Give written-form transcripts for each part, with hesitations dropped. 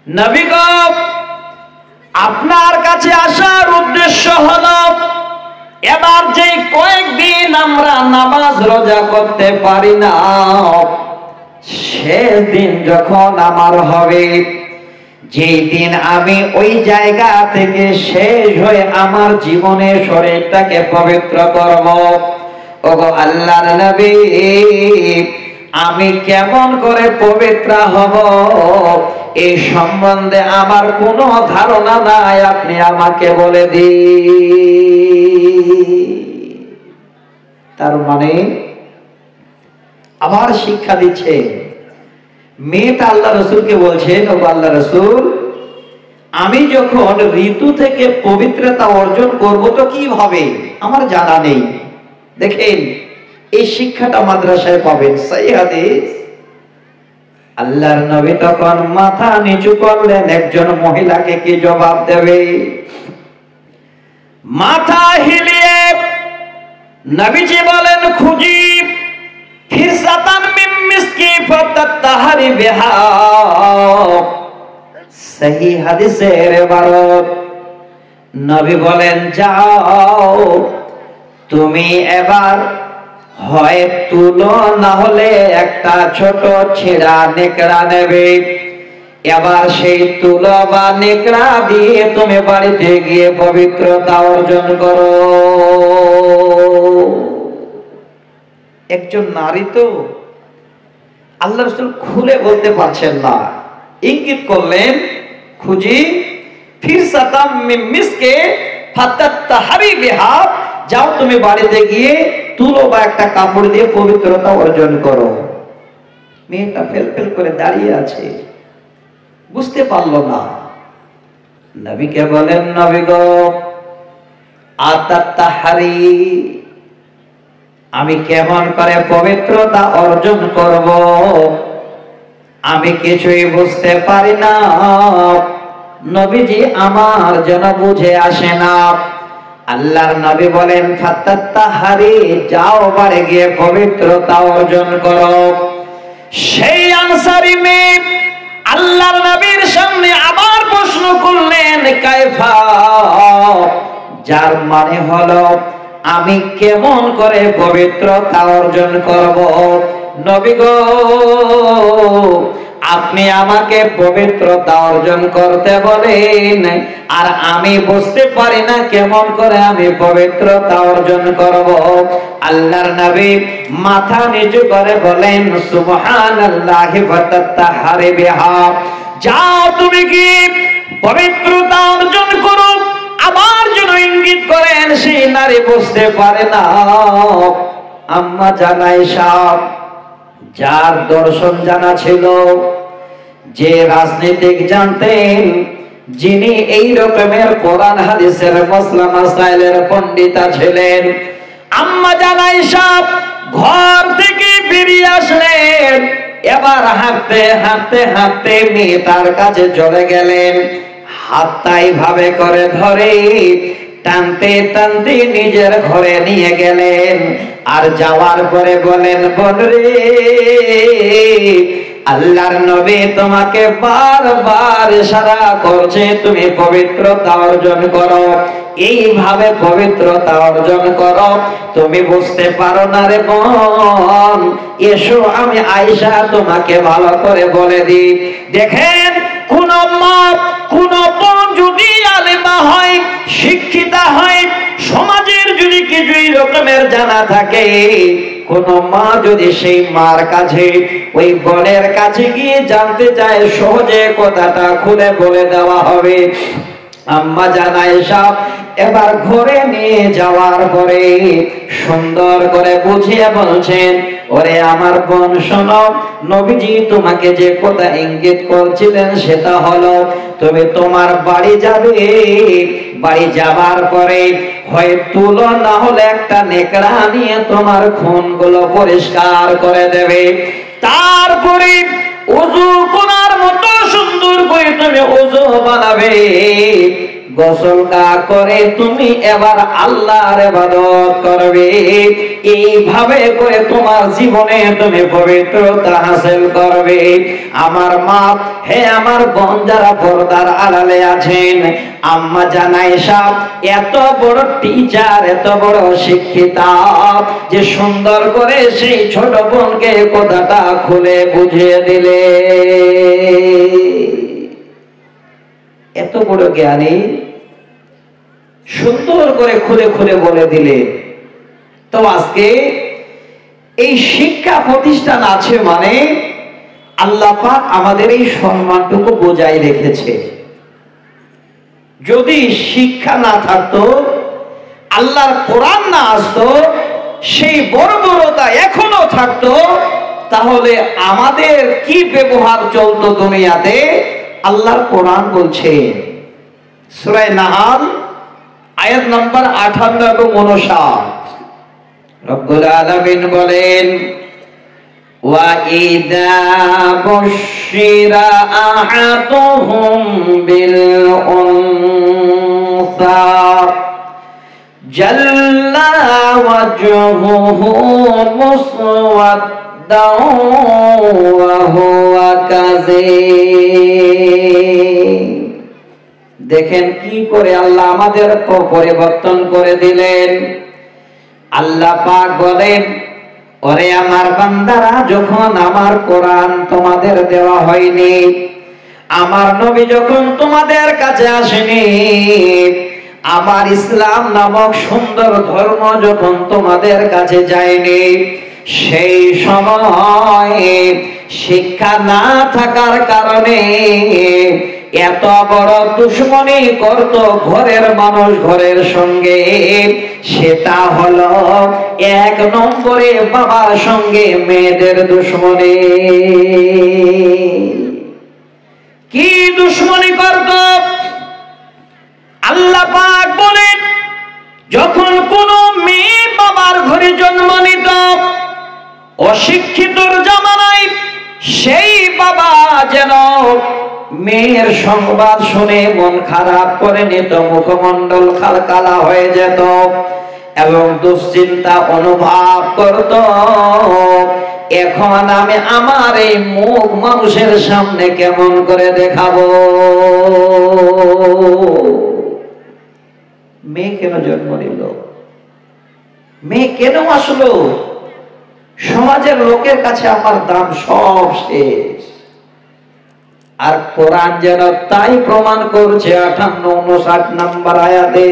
নবী গো, আপনার কাছে আসার উদ্দেশ্য হলো এবার যে কয়েকদিন আমরা নামাজ রোজা করতে পারি না, শেষ দিন যখন আমার হবে, যেই দিন আমি ওই জায়গা থেকে শেষ হয়ে আমার জীবনের শরীরটাকে পবিত্র করব, ওগো আল্লাহর নবী, আমি কেমন করে পবিত্র হব এই সম্বন্ধে আমার কোনো ধারণা নাই, আপনি আমাকে বলে দিন। তার মানে আবার শিক্ষা দিচ্ছে। মেয়েটা আল্লাহ রসুলকে বলছেন, ওগো আল্লাহ রসুল, আমি যখন ঋতু থেকে পবিত্রতা অর্জন করব তো কিভাবে, আমার জানা নেই। দেখেন, এই শিক্ষাটা মাদ্রাসায় পাবেন, সহিহ হাদিস। আল্লাহর নবী তখন মাথা নিচু করলেন, একজন মহিলাকে কি জবাব দেবে? মাথা হিলিয়ে নবীজি বলেন, খুঁজি ফিরসাতান মিন মিসকি ফাতাতাহারি বিহা। সহিহ হাদিসের ইবারত। নবী বলেন, যাও তুমি এবার হয় তুলো, না হলে একটা ছোট ছেঁড়া নেকড়া নেবে, এবার সেই তুলো বা নেকড়া দিয়ে তুমি বাড়িতে গিয়ে পবিত্রতা অর্জন করো। একজন নারী তো আল্লাহ রাসূল খুলে বলতে পারছেন না, ইঙ্গিত করলেন, খুঁজি ফিরসাতাম মিন মিসকে ফাতাতাহারি বিহা, যাও তুমি বাড়িতে গিয়ে তুলো বা একটা কাপড় দিয়ে পবিত্রতা অর্জন করো। মেয়েটা ফেল করে দাঁড়িয়ে আছে, বুঝতে পারলো না। নবীকে বলেন, নবী গো, আতাতাহারি, আমি কেমন করে পবিত্রতা অর্জন করব আমি কিছুই বুঝতে পারি না। নবীজি আমার যেন বুঝে আসে না। আল্লাহর নবী বলেন, ফাতাতাহারি, যাও বাড়ি গিয়ে পবিত্রতা অর্জন করো। সেই আনসারী মেয়ে আল্লাহর নবীর সামনে আবার প্রশ্ন করলেন, কায়ফা, যার মানে হলো আমি কেমন করে পবিত্রতা অর্জন করব। নবী গো, আপনি আমাকে পবিত্রতা অর্জন করতে বলেন, আর আমি বুঝতে পারি না কেমন করে আমি পবিত্রতা অর্জন করব। আল্লাহর নবী মাথা নিচু করে বলেন, সুবহানাল্লাহি ওয়া তাতাহারি বিহা, যাও তুমি কি পবিত্রতা অর্জন করো। আবার যেন ইঙ্গিত করেন, সেই নারী বুঝতে পারে না। আম্মা জান আয়েশা, যার দর্শন জানা ছিল, যে রাজনীতিক জানতেন, যিনি এই রকমের কোরআন হাদিসের মাসলা মাসাইলের পণ্ডিতা ছিলেন, আম্মা জান আয়েশা ঘর থেকে বেরিয়ে আসলেন। এবার হাঁটতে হাঁটতে হাঁটতে মেয়েটার কাছে চলে গেলেন, হাতটা এইভাবে করে ধরে টানতে টানতে নিজের ঘরে নিয়ে গেলেন। আর যাওয়ার পরে বলেন, বোন রে, আল্লাহর নবী তোমাকে বারবার ইশারা করছে তুমি পবিত্রতা অর্জন করো, এইভাবে পবিত্রতা অর্জন করো। তুমি বুঝতে পারো না রে বোন, এসো আমি আয়েশা তোমাকে ভালো করে বলে দিই। দেখেন, কোন মা কোন বোন যদি আলেমা হয়, শিক্ষিতা হয়, সমাজের যদি কিছু রকমের জানা থাকে, কোন মা যদি সেই মার কাছে, ওই বোনের কাছে গিয়ে জানতে চায়, সহজে কথাটা খুলে বলে দেওয়া হবে। আম্মা জান আয়েশা এবার ঘরে নিয়ে যাওয়ার পরে সুন্দর করে বুঝিয়ে বলছেন, ওরে আমার বোন শোনো, নবীজি তোমাকে যে কথা ইঙ্গিত করছিলেন সেটা হলো, তুমি তোমার বাড়ি যাবে, বাড়ি যাবার পরে হয় তুলো, না হলে একটা নেকড়া নিয়ে তোমার খুনগুলো পরিষ্কার করে দেবে। তারপরে ওযু করার মতো সুন্দর করে তুমি ওযু বানাবে। গোসল করে তুমি এবার আল্লাহর ইবাদত করবে। এইভাবে করে তোমার জীবনে তুমি পবিত্রতা হাসিল করবে। আমার মা, হে আমার বোন যারা পর্দার আড়ালে আছেন, আম্মা জান আয়েশা এত বড় টিচার, এত বড় শিক্ষিতা, যে সুন্দর করে সেই ছোট বোনকে কথাটা খুলে বুঝিয়ে দিলে। এত বড় জ্ঞানী, সুন্দর করে খুলে খুলে বলে দিলে। তো আজকে এই শিক্ষা প্রতিষ্ঠান আছে মানে আল্লাহ পাক আমাদের এই সম্মানটুকু বজায় রেখেছে। যদি শিক্ষা না থাকতো, আল্লাহর কোরআন না আসতো, সেই বর্বরতা এখনো থাকতো, তাহলে আমাদের কি ব্যবহার চলতো দুনিয়াতে? আল্লাহর কোরআন বলছে সূরা নাহাল আয়াত নম্বর 58 এবং 59, রব্বুল আলামিন বলেন, ওয়া ইযা বুশিরা আহাদুহুম বিল উনসা জাল্লা ওয়াজহুহু মুসওয়াদ্দান ওয়া হুয়া কাযীম। দেখেন কি করে আল্লাহ আমাদের পরিবর্তন করে দিলেন। আল্লাহ পাক বলেন, ওরে আমার বান্দারা, যখন আমার কোরআন তোমাদের দেওয়া হয়নি, আমার নবী যখন তোমাদের কাছে আসেনি, আমার ইসলাম নামক সুন্দর ধর্ম যখন তোমাদের কাছে যায়নি, সেই সময় শিক্ষা না থাকার কারণে এত বড় দুশ্মনী করত ঘরের মানুষ ঘরের সঙ্গে। সেটা হলো 1 নম্বরে বাবার সঙ্গে মেয়েদের দুশ্মনী। কি দুশ্মনী করত? আল্লাহ পাক বলেন, যখন কোন মেয়ে বাবার ঘরে জন্ম নিত, অশিক্ষিতর জামানায় সেই বাবা যেন মেয়ের সংবাদ শুনে মন খারাপ করে নিত, মুখমণ্ডল কালা হয়ে যেত এবং দুশ্চিন্তা অনুভব করত, এখন আমি আমার এই মুখ মানুষের সামনে কেমন করে দেখাবো। মেয়ে কেন জন্ম নিল? মেয়ে কেন আসলো? সমাজের লোকের কাছে আমার দাম সব শেষ। আর কোরআন যেন তাই প্রমাণ করছে। 58-59 নম্বর আয়াতে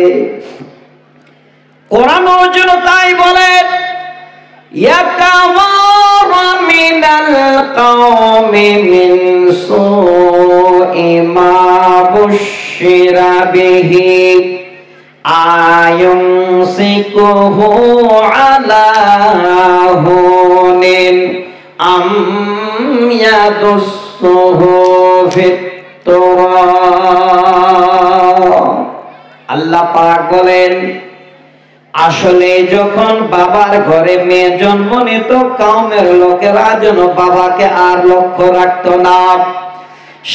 কোরআন যেন তাই বলে, ইয়াতাওয়ারা মিনাল কওমি মিন সুই মা বুশিরা বিহি আয়ুমসিকুহু আলা হুনিন আম ইয়াদুসসুহু ফিত তুরাব। আল্লাহ পাক বলেন, আসলে যখন বাবার ঘরে মেয়ে জন্ম নিত, কওমের লোকেরা যেন বাবাকে আর লক্ষ্য রাখত না।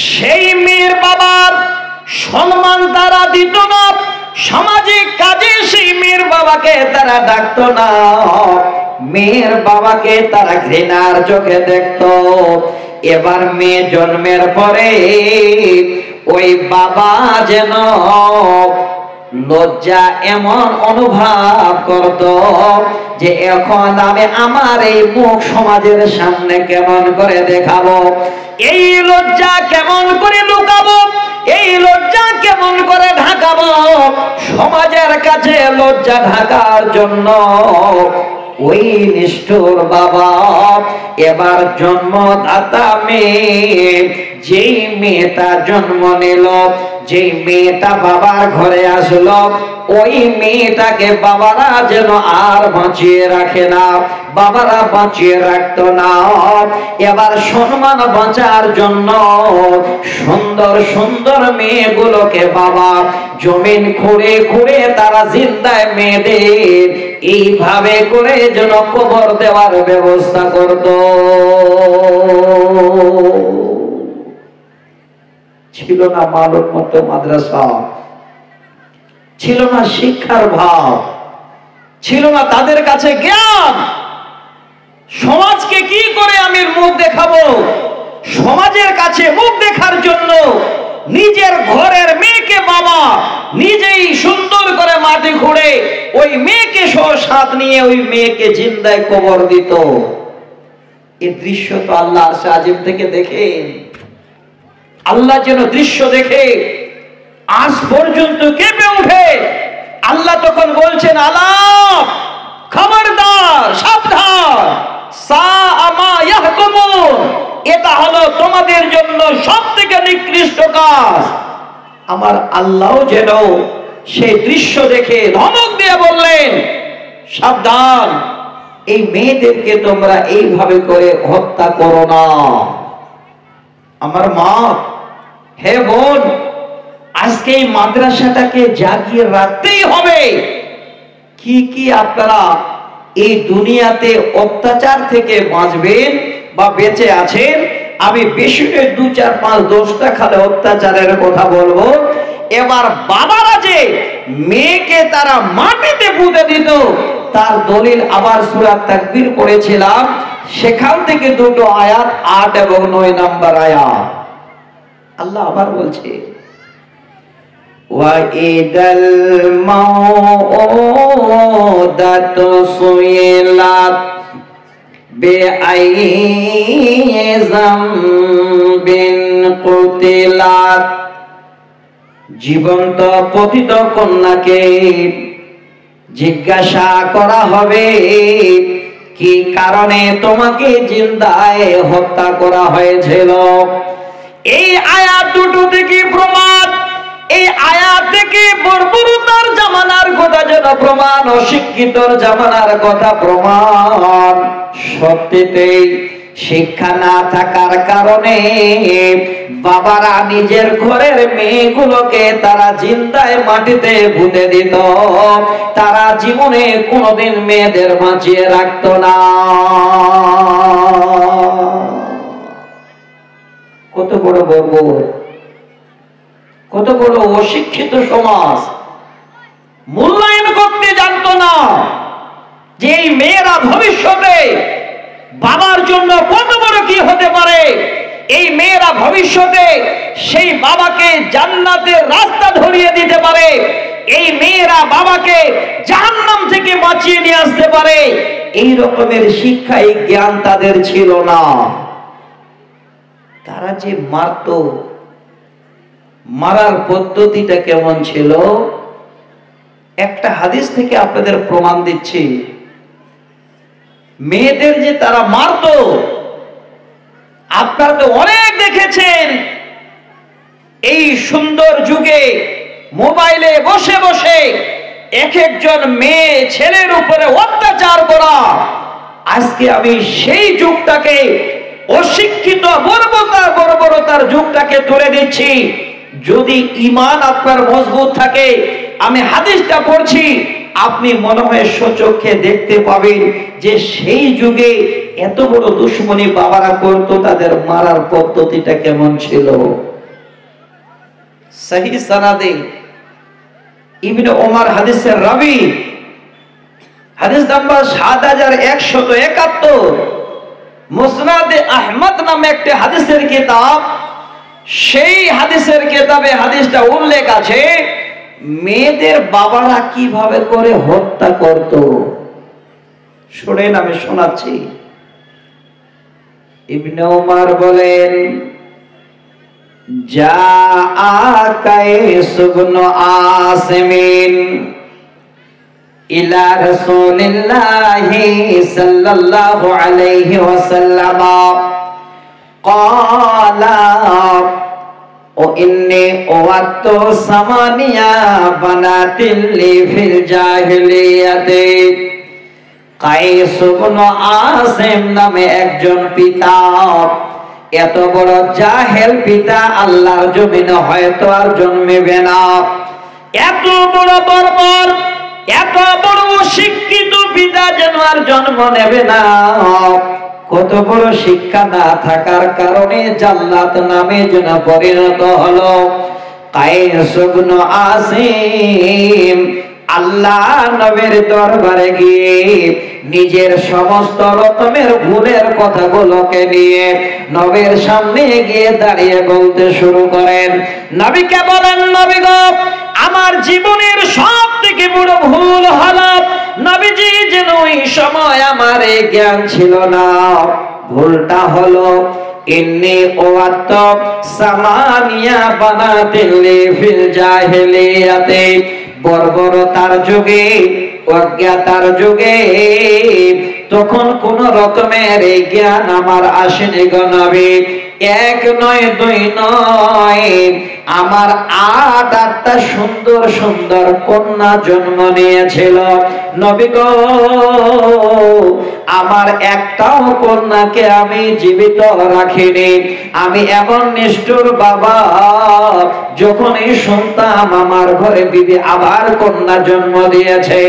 সেই মেয়ের বাবার সম্মান তারা দিত না, সামাজিক কাজে সেই মেয়ের বাবাকে তারা ডাকত না, মেয়ের বাবাকে তারা ঘৃণার চোখে দেখত। এবার মেয়ে জন্মের পরে ওই বাবা যেন লজ্জা এমন অনুভব করত যে এখন আমি আমার এই মুখ সমাজের সামনে কেমন করে দেখাবো, এই লজ্জা কেমন করে লুকাবো, এই লজ্জা কেমন করে ঢাকাবো। সমাজের কাছে লজ্জা ঢাকার জন্য ওই নিষ্ঠুর বাবা এবার জন্মদাতা মেয়ে, যেই মেয়েটা জন্ম নিল, যেই মেয়েটা বাবার ঘরে আসলো, ওই মেয়েটাকে বাবারা যেন আর বাঁচিয়ে রাখে না, বাবারা বাঁচিয়ে রাখতো না। এবার সম্মান বাঁচার জন্য সুন্দর সুন্দর মেয়েগুলোকে বাবা জমিন খুঁড়ে খুঁড়ে তারা জিন্দায় মেয়েদের এইভাবে করে যেন কবর দেওয়ার ব্যবস্থা করত। ছিল না মালুর মতো মাদ্রাসা, ছিল না শিক্ষার ভাব, ছিল না তাদের কাছে জ্ঞান। সমাজকে কি করে আমি মুখ দেখাবো, সমাজের কাছে মুখ দেখার জন্য নিজের ঘরের মেয়েকে বাবা নিজেই সুন্দর করে মাটি খুঁড়ে ওই মেয়েকে সহ সাথ নিয়ে ওই মেয়েকে জিন্দায় কবর দিত। এই দৃশ্য তো আল্লাহ আরশে আজিম থেকে দেখেন। আল্লাহ যেন দৃশ্য দেখে আজ পর্যন্ত কেঁপে উঠে। আল্লাহ তখন বলছেন, আলা খবরদার, সাবধান, সাআ মা ইয়াহকুমুন, এটা হলো তোমাদের জন্য সবথেকে নিকৃষ্ট কাজ। আমার আল্লাহ যেন সেই দৃশ্য দেখে ধমক দিয়ে বললেন, সাবধান, এই মেয়েদেরকে তোমরা এইভাবে করে হত্যা করো না। আমার মা, হে বোন, আজকে এই মাদ্রাসাটাকে জাগিয়ে রাখতেই হবে। কি কি আপনারা এই দুনিয়াতে অত্যাচার থেকে বাঁচবেন বা বেঁচে আছেন, আমি বেশি 2, 4, 5, 10টা খালি অত্যাচারের কথা বলবো। এবার বাবারা যে মেয়েকে তারা মাটিতে পুঁতে দিত, তার দলিল আবার সূরা তাকবীর পড়েছিলাম, সেখান থেকে 2টো আয়াত, 8 এবং 9 নম্বর আয়াত। আল্লাহ আবার বলছে, ওয়াইদাল মাউউদাতু সুইলাত বিআইয়ি যামবিন কুতিলাত, জীবন্ত পতিত কন্যাকে জিজ্ঞাসা করা হবে কি কারণে তোমাকে জিন্দায় হত্যা করা হয়েছিল। এই আয়াত দুটো থেকে প্রমাণ, এই আয়াত থেকে বর্বরতার জামানার কথা যেন প্রমাণ, অশিক্ষিতর জামানার কথা প্রমাণ। সত্যিতেই শিক্ষা না থাকার কারণে বাবারা নিজের ঘরের মেয়েগুলোকে তারা জিন্দায় মাটিতে পুঁতে দিত। তারা জীবনে কোনোদিন মেয়েদের বাঁচিয়ে রাখতো না। কত বড় বর্বর, কত বড় অশিক্ষিত সমাজ। মূল্যায়ন করতে জানতো না যে এই মেয়েরা ভবিষ্যতে বাবার জন্য কত বড় কি হতে পারে। এই মেয়েরা ভবিষ্যতে সেই বাবাকে জান্নাতের রাস্তা ধরিয়ে দিতে পারে। এই মেয়েরা বাবাকে জাহান্নাম থেকে বাঁচিয়ে নিয়ে আসতে পারে। এই রকমের শিক্ষা, এই জ্ঞান তাদের ছিল না। তারা যে মারত, মারার পদ্ধতিটা কেমন ছিল, একটা হাদিস থেকে আপনাদের প্রমাণ দিচ্ছি। মেয়েদের যে তারা মারত, আপনারা তো অনেক দেখেছেন। এই সুন্দর যুগে মোবাইলে বসে বসে এক একজন মেয়ে ছেলের উপরে অত্যাচার করা। আজকে আমি সেই যুগটাকে, অশিক্ষিত বর্বরতার যুগটাকে তুলে দিচ্ছি। যদি ঈমান আপনার মজবুত থাকে, আমি হাদিসটা পড়ছি, আপনি মনে হয় স্বচক্ষে দেখতে পাবেন যে সেই যুগে এত বড় দুশ্মনী বাবারা করতো, তাদের মারার পদ্ধতিটা কেমন ছিল। সহিহ সানাদে ইবনে ওমর হাদিসের রাবি, হাদিস নাম্বার 7171, মুসনাদে আহমদ নামে একটি হাদিসের কিতাব। সেই হাদিসের কিতাবে হাদিসটা উল্লেখ আছে মেয়েদের বাবারা কিভাবে করে হত্যা করত। শুনেন, আমি শোনাচ্ছি। ইবনে ওমর বলেন, জাআ কাইস ইবনে আসিমিন ইলা রাসূলিল্লাহি সাল্লাল্লাহু আলাইহি ওয়াসাল্লাম ক্বালা ও ইন্নী ওয়াতু সামানিয়া বানাতিন লি ফিল জাহিলিয়াতি। কাইস ইবনে আসিম নামে একজন পিতা, এত বড় জাহেল পিতা আল্লাহর জমিনে হয়তো আর জন্মেবে না। এত বড় বর্বর, এত বড় শিক্ষিত পিতা যেন আর জন্ম নেবে না। কত বড় শিক্ষা না থাকার কারণে জাল্লাত নামে যেন পরিণত হলো। কায়েস ইবনে আসিম আল্লাহ নবীর দরবারে গিয়ে নিজের সমস্ত রকমের ভুলের কথাগুলোকে নিয়ে নবীর সামনে গিয়ে দাঁড়িয়ে বলতে শুরু করেন। নবীকে বলেন, নবী গো, আমার জীবনের সব থেকে বড় ভুল হলো নবীজি যেন ওই সময় আমার এই জ্ঞান ছিল না। ভুলটা হলো ইন্নী ওয়াত সামানিয়া বানাতিল ফিল জাহিলিয়াতে, বর্বরতার যুগে, অজ্ঞাতার যুগে তখন কোন রকমের এই জ্ঞান আমার আসেনি গো নবী। এক নয়, দুই নয়, আমার আটটা সুন্দর সুন্দর কন্যা জন্ম নিয়েছিল নবী গো। আমার একটাও কন্যাকে আমি জীবিত রাখিনি। আমি এমন নিষ্ঠুর বাবা, যখনই শুনতাম আমার ঘরে বিবি আবার কন্যা জন্ম দিয়েছে,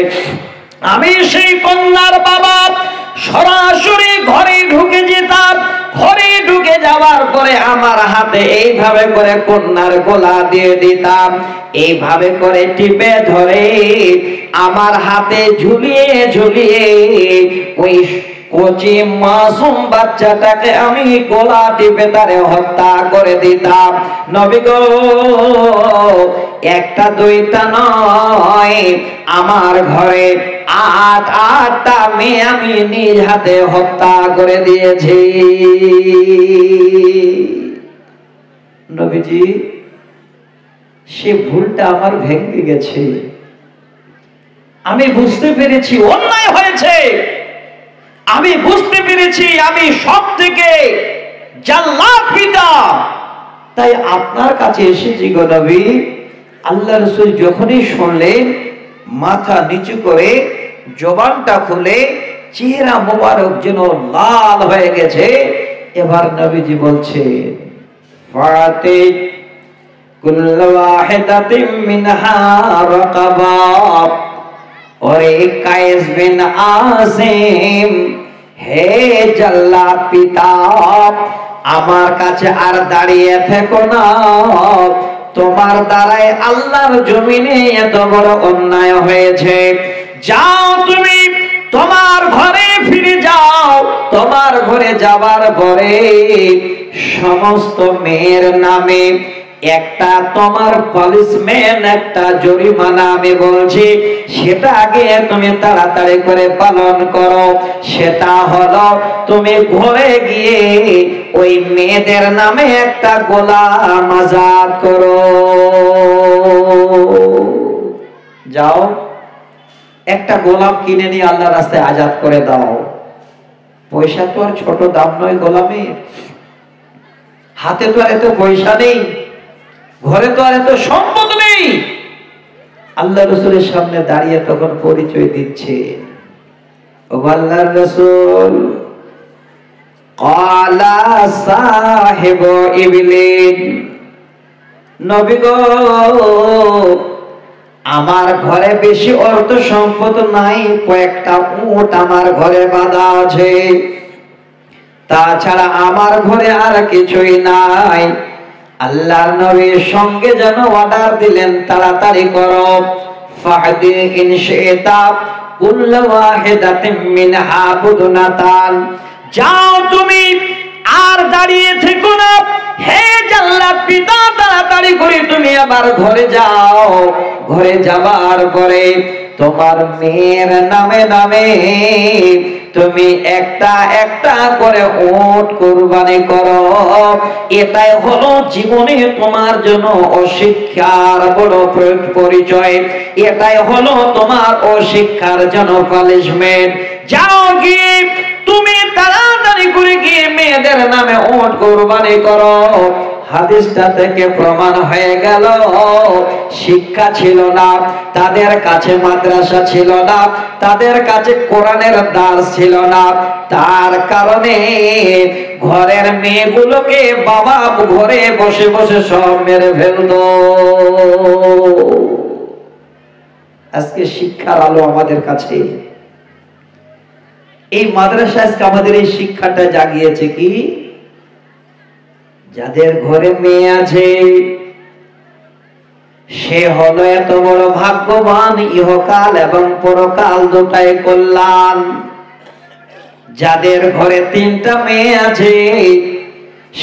আমি সেই কন্যার বাবা সরাসরি ঘরে ঢুকে যেতাম। ঘরে ঢুকে যাওয়ার পরে আমার হাতে এইভাবে করে কন্যার গলা দিয়ে দিতাম, এইভাবে করে টিপে ধরে আমার হাতে ঝুলিয়ে ঝুলিয়ে ওই কচি মাসুম বাচ্চাটাকে আমি গলা টিপে তারে হত্যা করে দিতাম নবী গো। একটা দুইটা নয়, আমার ঘরে আটটা মেয়ে আমি নিজ হাতে হত্যা করে দিয়েছি। নবীজি সে ভুলটা আমার ভেঙে গেছে, আমি বুঝতে পেরেছি অন্যায় হয়েছে, আমি বুঝতে পেরেছি আমি সব থেকে জাল্লাদ পিতা। তাই আপনার কাছে এসেছি গো নবী। আল্লাহ রাসূল যখনই শুনলেন মাথা নিচু করে জবানটা খুলে চেহারা মোবারক যেন লাল হয়ে গেছে। এবার নবীজি বলছে, ফাতি কুল্লু ওয়াহিদাতিন মিনহা রাকাবা, ওরে কায়েস বিন আসিম, হে জাল্লাদ পিতা, আমার কাছে আর দাঁড়িয়ে থেকো না। তোমার দ্বারাই আল্লাহর জমিনে এত বড় অন্যায় হয়েছে। যাও তুমি তোমার ঘরে ফিরে যাও। তোমার ঘরে যাবার পরে সমস্ত মেয়ের নামে একটা তোমার পালিশমেন্ট, একটা জরিমানা আমি বলছি, সেটা আগে তুমি তাড়াতাড়ি করে পালন করো। সেটা হলো তুমি ঘরে গিয়ে ওই মেয়েদের নামে একটা গোলাম আজাদ করো। যাও একটা গোলাম কিনে নিয়ে আল্লাহর রাস্তায় আজাদ করে দাও। পয়সা তো আর ছোট দাম নয় গোলামের, হাতে তো আর এত পয়সা নেই, ঘরে তো আর এত সম্পদ নেই। আল্লাহ রাসূলের সামনে দাঁড়িয়ে তখন পরিচয় দিচ্ছে, ও আল্লাহর রাসূল, ক্বালা সাহিবু ইবলিন, নবী গো, আমার ঘরে বেশি অর্থ সম্পদ নাই, কয়েকটা উট আমার ঘরে বাঁধা আছে, তাছাড়া আমার ঘরে আর কিছুই নাই। আল্লাহর নবীর সঙ্গে যেন অর্ডার দিলেন, তাড়াতাড়ি করো, ফাহদি ইন শিতা কুল্লু ওয়াহিদাতিন মিনহা বুদনাতান, যাও তুমি আর দাঁড়িয়ে থেকো না। হে জাল্লাদ পিতা, তাড়াতাড়ি করে তুমি আবার ঘরে যাও। ঘরে যাবার পরে তোমার মেয়ের নামে নামে তুমি একটা একটা করে উট কুরবানি করো। এটাই হলো জীবনে তোমার জন্য অশিক্ষার বড় পরিচয়, এটাই হলো তোমার অশিক্ষার জন্য পানিশমেন্ট। যাও গিয়ে তুমি তাড়াতাড়ি করে গিয়ে মেয়েদের নামে উট কুরবানি করো। হাদিসটা থেকে প্রমাণ হয়ে গেল শিক্ষা ছিল না তাদের কাছে, মাদ্রাসা ছিল না তাদের কাছে, কোরআনের দার্স ছিল না, তার কারণে ঘরের মেয়েগুলোকে বাবা ঘরে বসে বসে সব মেরে ফেলতো। আজকে শিক্ষার আলো আমাদের কাছে, এই মাদ্রাসা আজকে আমাদের এই শিক্ষাটা জাগিয়েছে কি, যাদের ঘরে মেয়ে আছে সে হলো এত বড় ভাগ্যবান, ইহকাল এবং পরকাল দুটাই কল্যাণ। যাদের ঘরে 3টা মেয়ে আছে,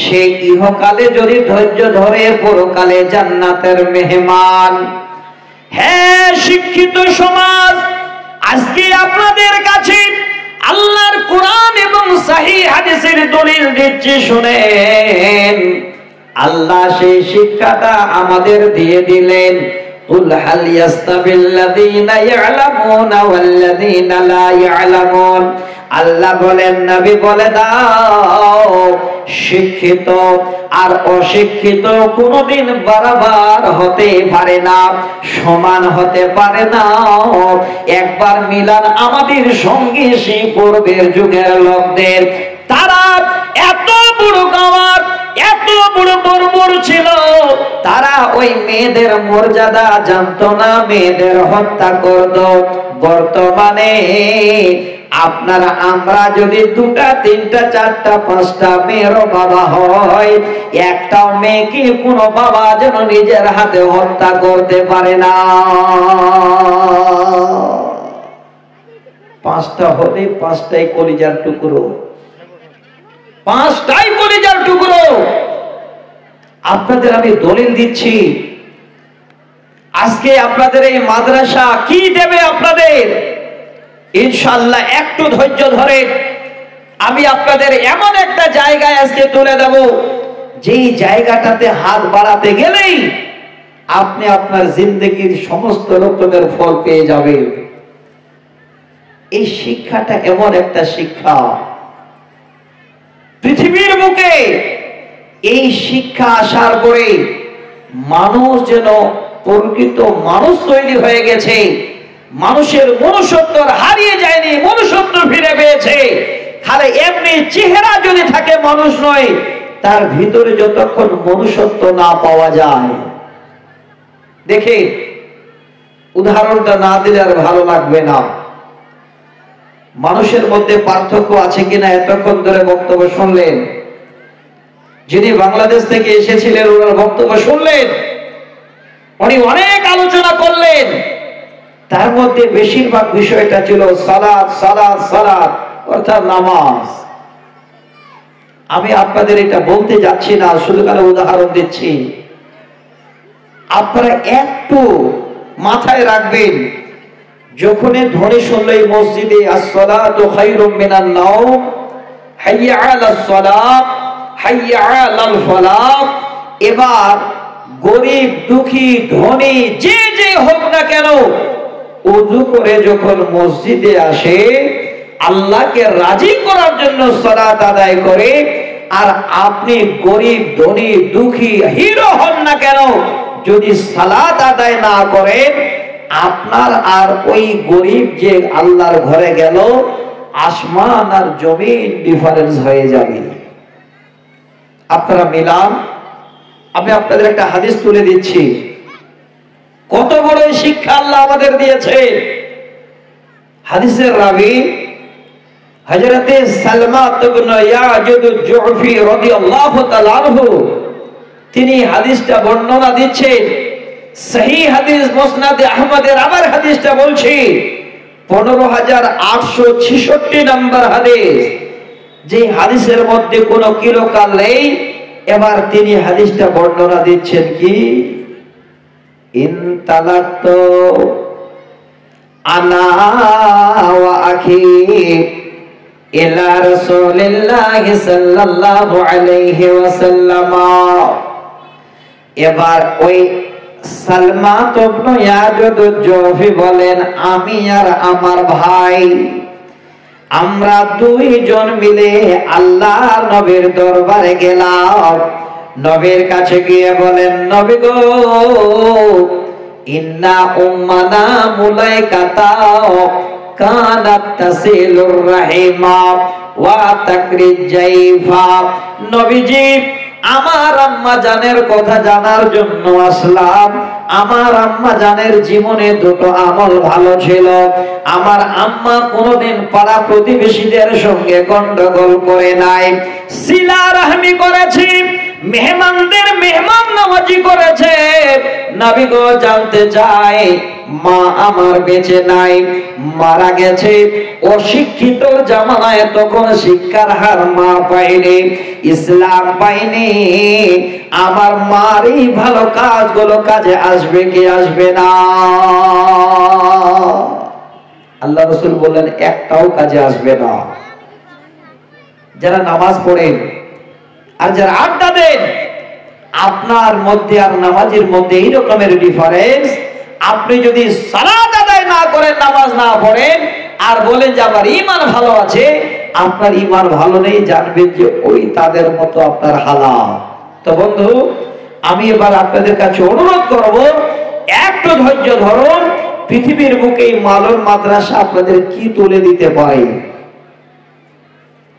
সে ইহকালে যদি ধৈর্য ধরে পরকালে জান্নাতের মেহমান। হ্যাঁ শিক্ষিত সমাজ, আজকে আপনাদের কাছে আল্লাহর কোরআন এবং সহিহ হাদিসের দলিল দিচ্ছি, শুনেন। আল্লাহ সেই শিক্ষাটা আমাদের দিয়ে দিলেন। কুল হাল ইয়াস্তাবিল্লাযীনা ইয়ালামুনা ওয়াল্লাযীনা লা ইয়ালামুন। আল্লাহ বলেন, নবী বলে দাও, শিক্ষিত আর অশিক্ষিত কোনোদিন বরাবর হতে পারে না, সমান হতে পারে না। একবার মিলান আমাদের সঙ্গে সেই পূর্বের যুগের লোকদের, তারা এত বড় গাওয়ার, এত বড় বর্বর ছিল, তারা ওই মেয়েদের মর্যাদা জানতো না, মেয়েদের হত্যা করত। বর্তমানে আপনারা আমরা যদি 2টা 3টা 4টা 5টা মেয়েরও বাবা হয়, একটাও মেয়েকে কোনো বাবা যেন নিজের হাতে হত্যা করতে পারে না। 5টা হলে 5টাই কলিজার টুকরো, 5টাই কলিজার টুকরো। আপনাদের আমি দলিল দিচ্ছি। আজকে আপনাদের এই মাদ্রাসা কি দেবে আপনাদের? ইনশাআল্লাহ একটু ধৈর্য ধরে আমি আপনাদের এমন একটা জায়গায় আজকে তুলে দেব, যেই জায়গাটাতে হাত বাড়াতে গেলেই আপনি আপনার জিন্দেগির সমস্ত রকমের ফল পেয়ে যাবেন। এই শিক্ষাটা এমন একটা শিক্ষা, পৃথিবীর বুকে এই শিক্ষা আসার পরে মানুষ যেন প্রকৃত মানুষ তৈরি হয়ে গেছে। মানুষের মনুষ্যত্ব হারিয়ে যায়নি, মনুষ্যত্ব ফিরে পেয়েছে। খালি এমনি চেহারা যদি থাকে মানুষ নয়, তার ভিতরে যতক্ষণ মনুষ্যত্ব না পাওয়া যায়। দেখে উদাহরণটা না দিলে আর ভালো লাগবে না। মানুষের মধ্যে পার্থক্য আছে কিনা এতক্ষণ ধরে বক্তব্য শুনলেন। যিনি বাংলাদেশ থেকে এসেছিলেন ওনার বক্তব্য শুনলেন, উনি অনেক আলোচনা করলেন। তার মধ্যে বেশিরভাগ বিষয়টা ছিল সালাত সালাত সালাত, অর্থাৎ নামাজ। আমি আপনাদের এটা বলতে যাচ্ছি না, শুধু কারো উদাহরণ দিচ্ছি। আপনারা একটু মাথায় রাখবেন, যখনই ধ্বনি শুনলেই মসজিদে আসসালাতু খায়রুম মিনান নাওম, হাইয়া আলাস সালাত, হাইয়া আলাল ফালাহ, এবার গরিব দুঃখী ধনী যে যে হোক না কেন, ওযু করে যখন মসজিদে আসে আল্লাহকে রাজি করার জন্য সালাত আদায় করে, আর আপনি গরিব ধনী দুঃখী হিরো হন না কেন, যদি সালাত আদায় না করেন, আপনার আর ওই গরিব যে আল্লাহর ঘরে গেল, আসমান আর জমিন ডিফারেন্স হয়ে যাবে। আপনারা মিলান। আমি আপনাদের একটা হাদিস তুলে দিচ্ছি, কত বড় শিক্ষা আল্লাহ আমাদের দিয়েছে। হাদিসের রাবী হযরতে সালমা ইবনে ইয়াজুদ আল-জুফি রাদিয়াল্লাহু তাআলা আনহু, তিনি হাদিসটা বর্ণনা দিচ্ছেন। সহিহ হাদিস মুসনাদে আহমদের আবার হাদিসটা বলছি 15866 নম্বর হাদিস। যে হাদিসের মধ্যে কোনো কিলোকাল নেই। এবার তিনি হাদিসটা বর্ণনা দিচ্ছেন কি, ইনতালাক্তু আনা ওয়া আখি ইলা রাসূলিল্লাহি সাল্লাল্লাহু আলাইহি ওয়াসাল্লাম। এবার ওই সালমা ইবনে ইয়াজুদ আল-জুফি বলেন, আমি আর আমার ভাই আমরা 2 জন মিলে আল্লাহর নবীর দরবারে গেলাম। নবীর কাছে গিয়ে বলেন, নবী গো, ইন্না উম্মানা মুলাইকাতা কানাত তাসিলুর রাহিমা ওয়া তাকরিজ জাইফা। নবীজি, আমার আম্মা জানের কথা জানার জন্য আসলাম। আমার আম্মা জানের জীবনে 2টো আমল ভালো ছিল। আমার আম্মা কোনোদিন পাড়া প্রতিবেশীদের সঙ্গে গন্ডগোল করে নাই, সিলা রাহমি করেছে, মেহমানদের মেহমান নওয়াজি করেছে, নবী গো জানতে চাই মা আমার বেঁচে নাই, মারা গেছে। অশিক্ষিত জামানায় তখন শিক্ষার হার মা পাইনি, ইসলাম পাইনি, আমার মার এই ভালো কাজগুলো কাজে আসবে কি আসবে না? আল্লাহ রাসূল বললেন একটাও কাজে আসবে না। যারা নামাজ পড়েন আর যারা আড্ডা দেন, আপনার মধ্যে আর নামাজের মধ্যে এই রকমের ডিফারেন্স। আপনি যদি সালাত আদায় না করেন, নামাজ না পড়েন, আর বলেন যে আমার ঈমান ভালো আছে, আপনার ঈমান ভালো নেই, জানবেন যে ওই তাদের মতো আপনার হালাত। তো বন্ধু, আমি এবার আপনাদের কাছে অনুরোধ করব, একটু ধৈর্য ধরুন। পৃথিবীর বুকে এই মালন মাদ্রাসা আপনাদের কি তুলে দিতে পারে,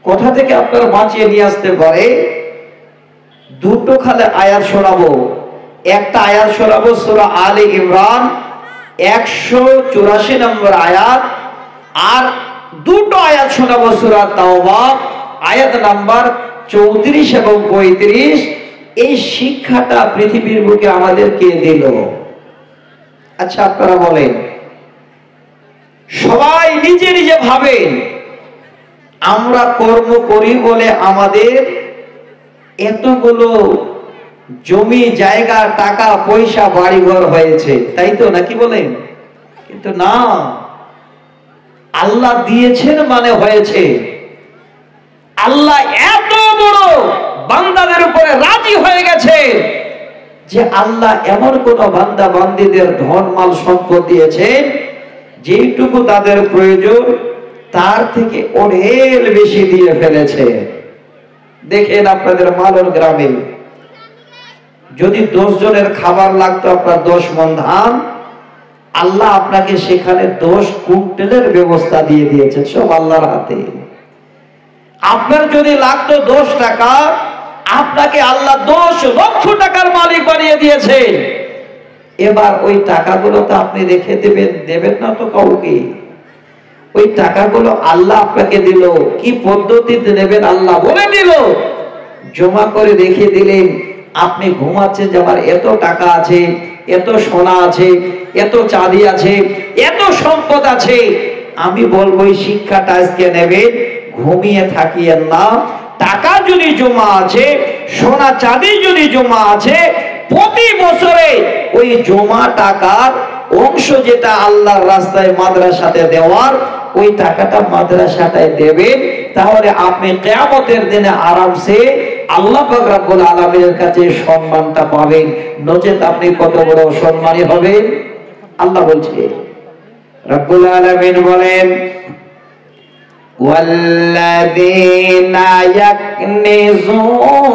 কোথা থেকে আপনারা বাঁচিয়ে নিয়ে আসতে পারে। দুটো খালে আয়াত শোনাবো। একটা আয়াত শোনাবো সূরা আলে ইমরান 184 নম্বর আয়াত, আর দুটো আয়াত শোনাবো সূরা তাওবা আয়াত নাম্বার 34 এবং 35। এই শিক্ষাটা পৃথিবীর বুকে আমাদের কে দিল? আচ্ছা আপনারা বলেন, সবাই নিজে নিজে ভাবেন, আমরা কর্ম করি বলে আমাদের এতগুলো জমি জায়গা টাকা পয়সা বাড়িঘর হয়েছে, তাই তো নাকি বলেন? কিন্তু না, আল্লাহ দিয়েছেন মানে হয়েছে। আল্লাহ এত বড় বান্দাদের উপরে রাজি হয়ে গেছে যে আল্লাহ এমন কোন বান্দা বান্দীদের ধন মাল সম্পদ দিয়েছেন যেটুকু তাদের প্রয়োজন তার থেকে অনেক বেশি দিয়ে ফেলেছে। দেখেন আপনাদের মালন গ্রামে যদি 10 জনের খাবার লাগতো, আপনার 10 মণ ধান, আল্লাহ আপনাকে সেখানে 10 কুইন্টালের ব্যবস্থা দিয়ে দিয়েছেন, সব আল্লাহর হাতে। আপনার যদি লাগতো 10 টাকা, আপনাকে আল্লাহ 10 লক্ষ টাকার মালিক বানিয়ে দিয়েছে। এবার ওই টাকাগুলো তো আপনি রেখে দেবেন না তো কাউকে। ওই টাকাগুলো আল্লাহ আপনাকে দিল, কি পদ্ধতিতে নেবেন আল্লাহ বলে দিল, জমা করে রেখে দিলেন। আপনি ঘুমাচ্ছেন যে আমার এত টাকা আছে, এত সোনা আছে, এত চাঁদি আছে, এত সম্পদ আছে। আমি বলবো এই শিক্ষাটা আজকে নেবেন, ঘুমিয়ে থাকিয়েন না। টাকা যদি জমা আছে, সোনা চাঁদি যদি জমা আছে, প্রতি বছরে ওই জমা টাকার অংশ যেটা আল্লাহর রাস্তায় মাদ্রাসাতে দেওয়ার, ওই টাকাটা মাদ্রাসাটায় দেবেন। তাহলে আপনি কিয়ামতের দিনে আরামসে আল্লাহ পাক রব্বুল আলামিনের কাছে সম্মানটা পাবেন। নচেত আপনি কত বড় সম্মানী হবেন। আল্লাহ বলছে, রব্বুল আলামিন বলেন, والذين يكنزون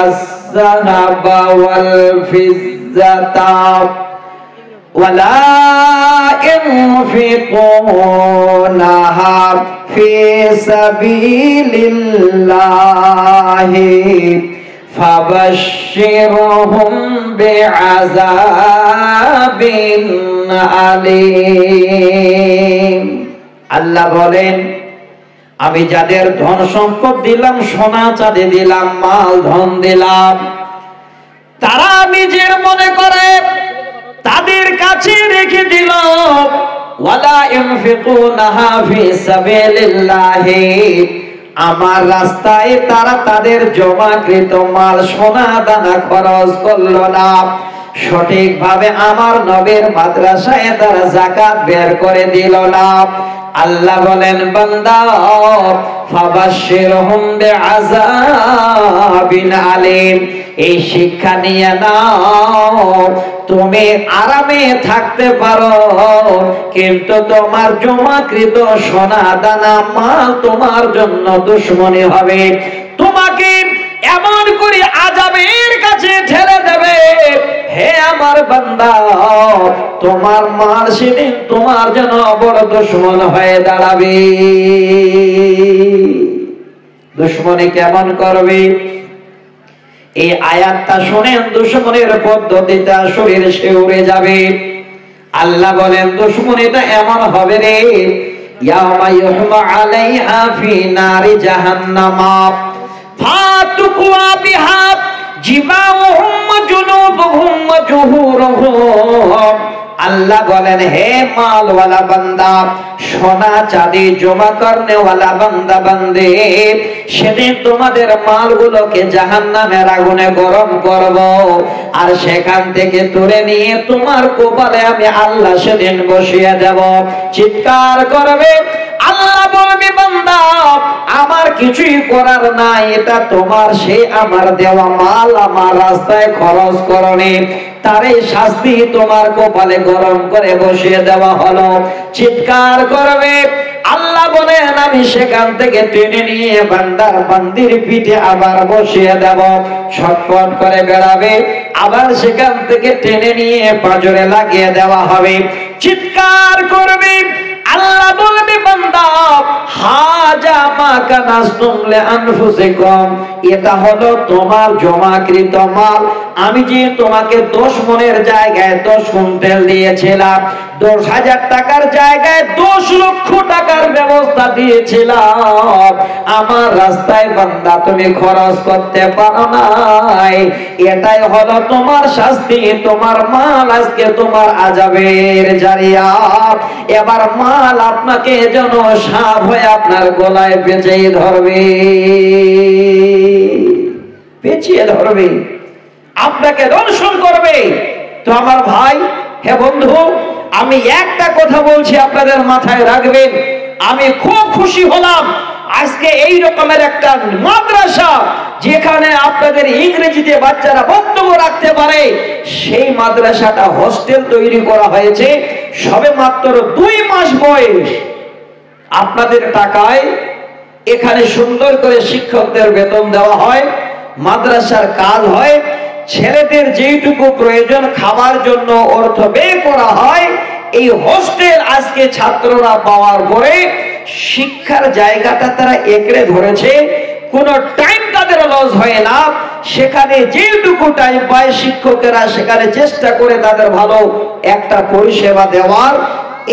الذهب والفضة ولا ينفقونها في سبيل الله فبشرهم بعذاب أليم। আল্লাহ বলেন, আমি যাদের ধন সম্পদ দিলাম, সোনা চাঁদি দিলাম, মাল ধন দিলাম, তারা নিজের মনে করে তাদের কাছে রেখে দিল। ওয়ালা ইনফিকুনাহা ফি সাবিলিল্লাহি, আমার রাস্তায় তারা তাদের জমাকৃত মাল সোনা দানা খরচ করলো না। সঠিকভাবে আমার নবীর মাদ্রাসায় তারা যাকাত বের করে দিল না। আল্লাহ বলেন, বান্দা ফাবাশশিরহুম বিআযাবিন আলীম, এই শিক্ষা নিয়ে নাও। তুমি আরামে থাকতে পারো, কিন্তু তোমার জমাকৃত সোনা দানা মাল তোমার জন্য দুশমনী হবে। তোমাকে এমন করে আযাবের কাছে ঠেলে দেবে। হে আমার বান্দা, তোমার মাল সেদিন তোমার জন্য বড় দুশমন হয়ে দাঁড়াবে। দুশমনী কেমন করবে? এই আয়াতটা শুনেন, দুশমনের পদ্ধতিটা শরীর শিউরে যাবে। আল্লাহ বলেন, দুশমনীটা এমন হবে রে, ইয়াউমা ইউহমা আলাইহা ফি নারি জাহান্নাম ফাতুকুয়া বিহা জিবাহুম জুনুবুহুম জুহুরুহুম আল্লাহ বলেন, হে মালওয়ালা বান্দা, সোনা চাঁদি জমা করনেওয়ালা বান্দা বান্দে, সেদিন তোমাদের মালগুলোকে জাহান্নামের আগুনে গরম করব, আর সেখান থেকে তুলে নিয়ে তোমার কপালে আমি আল্লাহ সেদিন বসিয়ে দেব। চিৎকার করবে, আল্লাহ বলবে, বান্দা আমার কিছুই করার নাই, এটা তোমার সে আমার দেওয়া মাল, আমার রাস্তায় খরচ করনি, তার এই শাস্তি তোমার কপালে গরম করে বসিয়ে দেওয়া হলো। চিৎকার করবে, আল্লাহ বলেন আমি সেখান থেকে টেনে নিয়ে বান্দার বান্দির পিঠে আবার বসিয়ে দেব। ছটফট করে বেড়াবে, আবার সেখান থেকে টেনে নিয়ে পাঁজরে লাগিয়ে দেওয়া হবে। চিৎকার করবে, আল্লাহ বলবে, বান্দা হাজা মা কানাসতুম লিআনফুসিকুম, এটা হলো তোমার জমাকৃত মাল। আমি যে তোমাকে 10 মণের জায়গায় 10 কুইন্টাল দিয়েছিলাম, 10,000 টাকার জায়গায় 10 লক্ষ টাকার ব্যবস্থা দিয়েছিলাম, আমার রাস্তায় বান্দা তুমি খরচ করতে পারো নাই, এটাই হলো তোমার শাস্তি। তোমার মাল আজকে তোমার আযাবের জারিয়া। এবার মাল আপনাকে যেন সাপ হয়ে আপনার গলায় পেঁচিয়ে ধরবে, পেঁচিয়ে ধরবে, আপনাকে দংশন করবে। তো আমার ভাই, হে বন্ধু, আমি একটা কথা বলছি, আপনাদের মাথায় রাখবেন। আমি খুব খুশি হলাম আজকে এই রকমের একটা মাদ্রাসা, যেখানে আপনাদের ইংরেজিতে বাচ্চারা বক্তব্য রাখতে পারে, সেই মাদ্রাসাটা হোস্টেল তৈরি করা হয়েছে। সবে মাত্র 2 মাস বয়স। আপনাদের টাকায় এখানে সুন্দর করে শিক্ষকদের বেতন দেওয়া হয়, মাদ্রাসার কাজ হয়, ছেলেদের যেইটুকু প্রয়োজন খাবার জন্য অর্থ ব্যয় করা হয়। এই হোস্টেল আজকে ছাত্ররা পাওয়ার পরে শিক্ষার জায়গাটা তারা একড়ে ধরেছে, কোনো টাইম তাদের লস হয় না। সেখানে যেটুকু টাইম পায় শিক্ষকেরা সেখানে চেষ্টা করে তাদের ভালো একটা পরিষেবা দেওয়ার।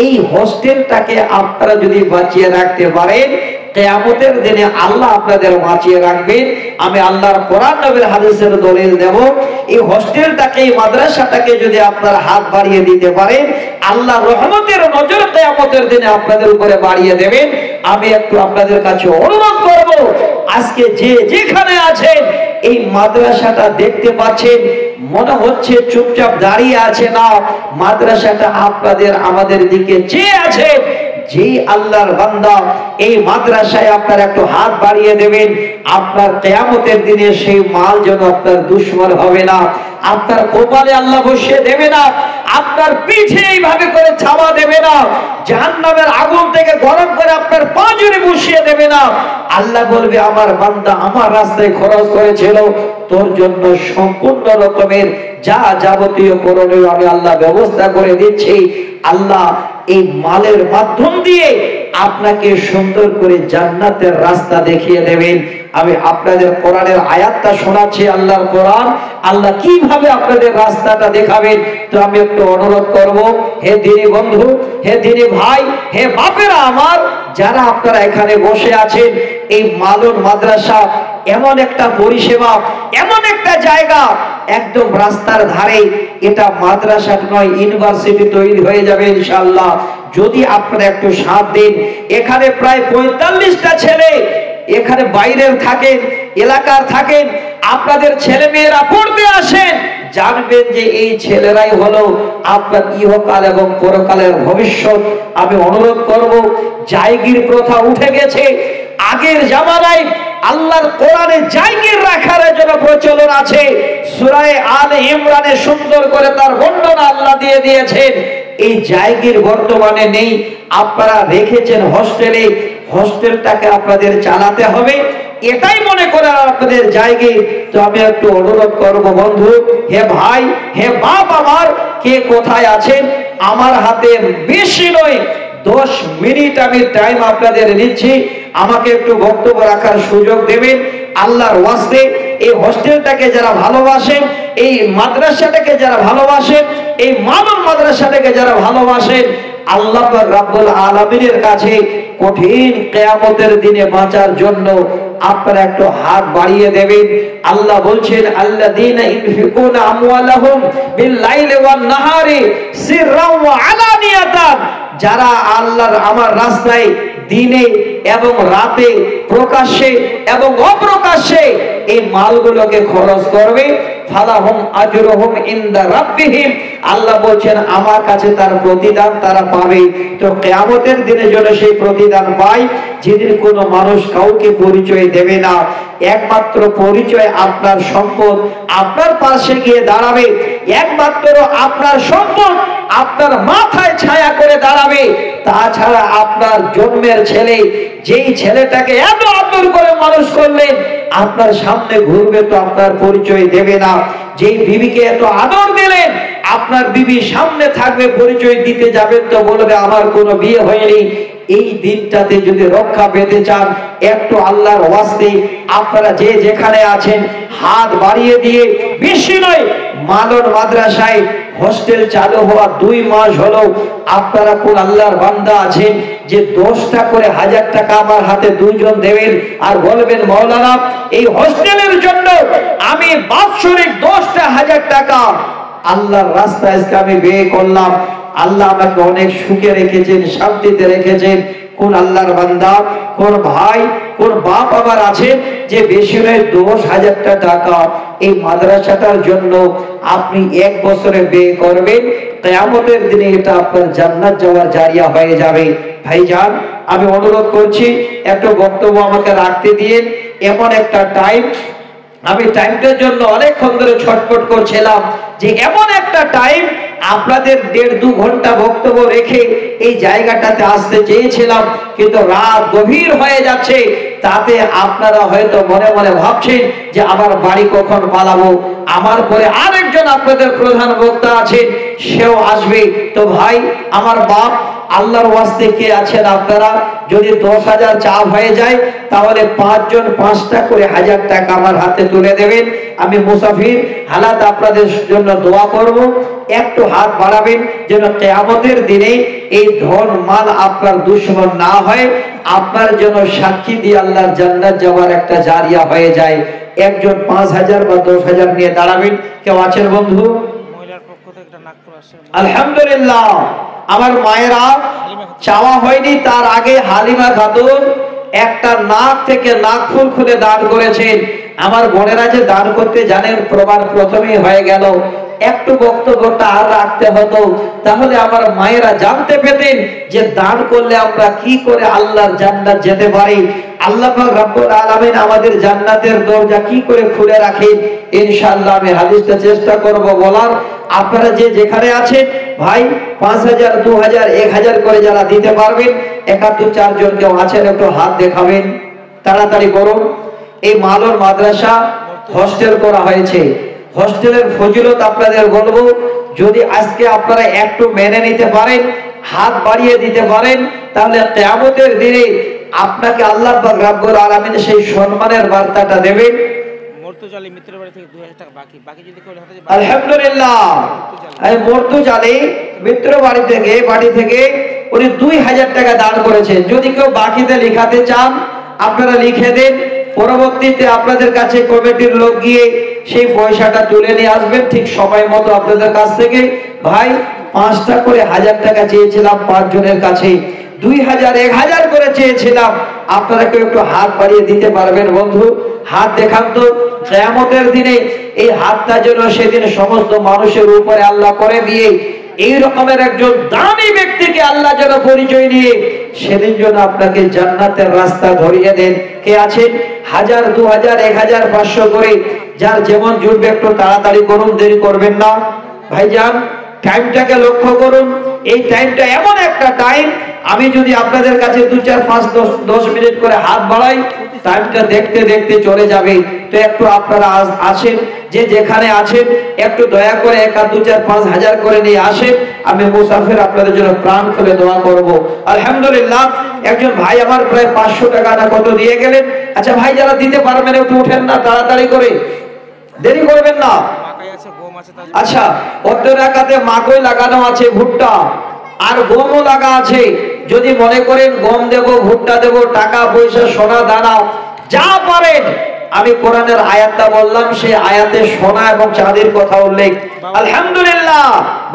এই হোস্টেলটাকে আপনারা যদি বাঁচিয়ে রাখতে পারেন, কিয়ামতের দিনে আল্লাহ আপনাদের বাঁচিয়ে রাখবেন। আমি আল্লাহর কোরআন নবীর হাদিসের দলিল দেব। এই হোস্টেলটাকে, এই মাদ্রাসাটাকে যদি আপনারা হাত বাড়িয়ে দিতে পারেন, আল্লাহ রহমতের নজর কিয়ামতের দিনে আপনাদের উপরে বাড়িয়ে দেবেন। আমি একটু আপনাদের কাছে অনুরোধ করব, আজকে যে যেখানে আছেন এই মাদ্রাসাটা দেখতে পাচ্ছেন, মনে হচ্ছে চুপচাপ দাঁড়িয়ে আছে না, মাদ্রাসাটা আপনাদের আমাদের দিকে চেয়ে আছে। যেই আল্লাহর বান্দা এই মাদ্রাসায় আপনার একটু হাত বাড়িয়ে দেবেন, আপনার কিয়ামতের দিনে সেই মাল যেন আপনার দুশমন হবে না, আপনার কপালে আল্লাহ বসিয়ে দেবে না, আপনার পিঠে এইভাবে করে ছাওয়া দেবে না, জাহান্নামের আগুন থেকে গরম করে আপনার পাঁজরে বসিয়ে দেবে না। আল্লাহ বলবে, আমার বান্দা আমার রাস্তায় খরচ করেছিল, তোর জন্য সম্পূর্ণ রকমের যা যাবতীয় করণীয় আমি আল্লাহ ব্যবস্থা করে দিচ্ছি। আল্লাহ এই মালের মাধ্যম দিয়ে আপনাকে সুন্দর করে জান্নাতের রাস্তা দেখিয়ে দেবেন। আমি আপনাদের কোরআনের আয়াতটা শোনাচ্ছি, আল্লাহর কোরআন, আল্লাহ কিভাবে আপনাদের রাস্তাটা দেখাবেন। তো আমি একটু অনুরোধ করব, হে দিনী বন্ধু, হে দিনী ভাই, হে বাপেরা আমার, যারা আপনারা এখানে বসে আছেন, এই মালুন মাদ্রাসা এমন একটা পরিষেবা, এমন একটা জায়গা, একদম রাস্তার ধারে। এটা মাদ্রাসা নয়, ইউনিভার্সিটি তৈরি হয়ে যাবে ইনশাআল্লাহ, যদি আপনারা একটু সাথ দিন। এখানে প্রায় 45টা ছেলে এখানে বাইরের থাকেন, এলাকার থাকেন, আপনাদের ছেলে মেয়েরা পড়তে আসেন, জানবেন যে এই ছেলেরাই হলো আপনার ইহকাল এবং পরকালের ভবিষ্যৎ। আমি অনুরোধ করব, জায়গির প্রথা উঠে গেছে। আগের জামানায় আল্লাহর কোরআনে জায়গির রাখার জন্য প্রচলন আছে। সূরা আলে ইমরানে সুন্দর করে তার বর্ণনা আল্লাহ দিয়ে দিয়েছেন। এই জায়গির বর্তমানে নেই, আপনারা রেখেছেন হোস্টেলে, হোস্টেলটাকে আপনাদের চালাতে হবে, এটাই মনে করে আপনাদের জায়গা। তো আমি একটু অনুরোধ করব বন্ধু, হে ভাই, হে বাপ আমার, কে কোথায় আছেন, আমার হাতে বেশি নয় 10 মিনিট আমি টাইম আপনাদের নিচ্ছি, আমাকে একটু বক্তব্য রাখার সুযোগ দেবেন। আল্লাহর ওয়াস্তে এই হোস্টেলটাকে যারা ভালোবাসেন, এই মাদ্রাসাটাকে যারা ভালোবাসেন, এই মালুন মাদ্রাসাটাকে যারা ভালোবাসেন, আল্লাহ পাক রব্বুল আলামিনের কাছে কঠিন কিয়ামতের দিনে বাঁচার জন্য আপনারা একটু হাত বাড়িয়ে দেবেন। আল্লাহ বলছেন আল্লাযীনা ইউনফিকুনা আমওয়ালাহুম বিল-লাইলি ওয়ান-নাহারি সিররাও ওয়া আলানিয়াতান, যারা আল্লাহর আমার রাস্তায় দিনে এবং রাতে, প্রকাশ্যে এবং অপ্রকাশ্যে এই মালগুলোকে খরচ করবে, ফালাহুম আজরুহুম ইনদা রাব্বিহিম, আল্লাহ বলেন আমার কাছে তার প্রতিদান তারা পাবে। তো কিয়ামতের দিনে যেন সেই প্রতিদান পায়, যেদিন কোনো মানুষ কাউকে পরিচয় দেবে না, একমাত্র পরিচয় আপনার সম্পদ আপনার পাশে গিয়ে দাঁড়াবে, একমাত্র আপনার সম্পদ আপনার মাথায় ছায়া করে দাঁড়াবে। তাছাড়া আপনার জন্মের ছেলে, যেই ছেলেটাকে এত আদর করে মানুষ করলেন, আপনার সামনে ঘুরবে তো আপনার পরিচয় দেবে না। যেই বিবিকে এত আদর দিলেন, আপনার বিবি সামনে থাকবে, পরিচয় দিতে যাবেন তো বলবে আমার কোনো বিয়ে হয়নি। এই দিনটাতে যদি রক্ষা পেতে চান, একটু আল্লাহর ওয়াস্তে আপনারা যে যেখানে আছেন হাত বাড়িয়ে দিয়ে, বেশি নয়, মালন মাদ্রাসায় হোস্টেল চালু হওয়া 2 মাস হলো, আপনারা কোন আল্লাহর বান্দা আছেন যে 10টা করে 1000 টাকা আমার হাতে 2 জন দেবেন আর বলবেন মাওলানা এই হোস্টেলের জন্য আমি বাৎসরিক 10টা 1000 টাকা আল্লাহর রাস্তায় আজকে আমি ব্যয় করলাম, আল্লাহ আমাকে অনেক সুখে রেখেছেন, শান্তিতে রেখেছেন। কোন আল্লাহর বান্দা, কোন ভাই, কোন বাপ আমার আছে যে বেশি নয় 10,000 টাকা এই মাদ্রাসাটার জন্য আপনি 1 বছরে ব্যয় করবেন, কিয়ামতের দিনে এটা আপনার জান্নাত যাওয়ার জারিয়া হয়ে যাবে। ভাইজান, আমি অনুরোধ করছি একটু বক্তব্য আমাকে রাখতে দিন। এমন একটা টাইম, আমি টাইমটার জন্য অনেকক্ষণ ধরে ছটফট করছিলাম যে এমন একটা টাইম আপনাদের 1.5-2 ঘন্টা বক্তব্য রেখে এই জায়গাটাতে আসতে চেয়েছিলাম, কিন্তু রাত গভীর হয়ে যাচ্ছে। তাতে আপনারা হয়তো মনে মনে ভাবছেন যে আমার বাড়ি কখন পালাবো, আমার পরে আরেকজন আপনাদের প্রধান বক্তা আছেন, সেও আসবে। তো ভাই আমার বাপ, আল্লাহর ওয়াস্তে কে আছেন আপনারা, যদি 10,000 চাপ হয়ে যায় তাহলে 5 জন 5টা করে 1000 টাকা আমার হাতে তুলে দেবেন। আমি মুসাফির হালাত আপনাদের জন্য দোয়া করব, একটু হাত বাড়াবেন যেন কিয়ামতের দিনে এই ধন মাল আপনার দুশমন না হয়, আপনার জন্য সাক্ষী দিয়ে আল্লাহর জান্নাত যাওয়ার একটা জারিয়া হয়ে যায়। একজন 5,000 বা 10,000 নিয়ে দাঁড়াবেন। কেউ আছেন বন্ধু? আলহামদুলিল্লাহ, আমার মায়েরা চাওয়া হয়নি, তার আগে হালিমা খাতুন একটা নাক থেকে নাকফুল খুলে দান করেছেন। আমার বোনেরা যে দান করতে জানেন, প্রমাণ প্রথমেই হয়ে গেল। একটু বক্তব্যটা আর রাখতে হতো, তাহলে আমার মায়েরা জানতে পেতেন যে দান করলে আমরা কি করে আল্লাহর জান্নাত যেতে পারি। আল্লাহ পাক রব্বুল আলামিন আমাদের জান্নাতের দরজা কি করে খুলে রাখেন, ইনশাআল্লাহ আমি হাদিসটা চেষ্টা করব বলার। আপনারা যে যেখানে আছেন ভাই, 5,000, 2,000, 1,000 করে যারা দিতে পারবেন, 1-2-4 জন কেউ আছেন একটু হাত দেখাবেন, তাড়াতাড়ি করুন। এই মালন মাদ্রাসা হোস্টেল করা হয়েছে, হোস্টেলের ফজিলত আপনাদের বলবো, যদি আজকে আপনারা একটু মেনে নিতে পারেন, হাত বাড়িয়ে দিতে পারেন, তাহলে কিয়ামতের দিনে আপনাকে আল্লাহ পাক রব্বুল আলামিন সেই সম্মানের বার্তাটা দেবেন। মর্তুজালি মিত্রের বাড়ি থেকে 2,000 টাকা বাকি যদি কেউ হাতে যায়, আলহামদুলিল্লাহ। এই মর্তুজালি মিত্র বাড়ি থেকে উনি 2,000 টাকা দান করেছেন। যদি কেউ বাকিতে লিখাতে চান আপনারা লিখে দেন, পরবর্তীতে আপনাদের কাছে কমিটির লোক গিয়ে সেই পয়সাটা তুলে নিয়ে আসবেন ঠিক সময় মতো আপনাদের কাছ থেকে। ভাই 5টা করে 1000 টাকা চেয়েছিলাম 5 জনের কাছে, 2,000, 1,000 করে চেয়েছিলাম। আপনারা কেউ একটু হাত বাড়িয়ে দিতে পারবেন বন্ধু? হাত দেখান তো। কিয়ামতের দিনে এই হাতটা যেন সেদিন সমস্ত মানুষের উপরে আল্লাহ করে দিয়ে এই রকমের একজন দামি ব্যক্তিকে আল্লাহ যেন পরিচয় দিয়ে সেদিন যেন আপনাকে জান্নাতের রাস্তা ধরিয়ে দেন। কে আছেন? 1000, 2000, 1000, 500 করে যার যেমন জুটবে একটু তাড়াতাড়ি করুন, দেরি করবেন না। ভাইজান টাইমটাকে লক্ষ্য করুন, এই টাইমটা এমন একটা টাইম, আমি যদি আপনাদের কাছে 2, 4, 5, 10 মিনিট করে হাত বাড়াই, টাইমটা দেখতে দেখতে চলে যাবে। তো একটু আপনারা আসেন, যে যেখানে আছেন একটু দয়া করে 1, 2, 4, 5 হাজার করে নিয়ে আসেন। আমি মুসাফির আপনাদের জন্য প্রাণ খুলে দোয়া করব। আলহামদুলিল্লাহ, একজন ভাই আমার প্রায় 500 টাকা না কত দিয়ে গেলেন। আচ্ছা ভাই, যারা দিতে পারবেন একটু উঠেন না, তাড়াতাড়ি করে, দেরি করবেন না। আচ্ছা, অর্ধের একাতে মাকই লাগানো আছে, ভুট্টা আর গমও লাগা আছে। যদি মনে করেন গম দেব, ভুট্টা দেব, টাকা পয়সা সোনা দানা যা পারেন। আমি কোরআনের আয়াতটা বললাম, সেই আয়াতে সোনা এবং চাঁদির কথা উল্লেখ। আলহামদুলিল্লাহ,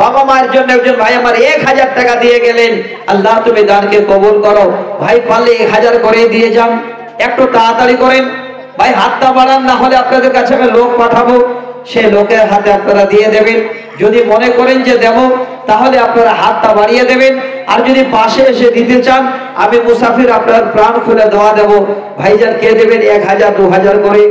বাবা মায়ের জন্য একজন ভাই আমার 1000 টাকা দিয়ে গেলেন। আল্লাহ তুমি দানকে কবুল করো। ভাই পারলে 1000 করে দিয়ে যান, একটু তাড়াতাড়ি করেন ভাই, হাতটা বাড়ান, না হলে আপনাদের কাছে আমি লোক পাঠাবো, সেই লোকের হাতে আপনারা দিয়ে দেবেন। যদি মনে করেন যে দেব, তাহলে আপনারা হাতটা বাড়িয়ে দেবেন। আর যদি পাশে এসে দিতে চান, আমি মুসাফির আপনার প্রাণ খুলে দোয়া দেব। ভাইজান কে দেবেন? 1000 2000 করে।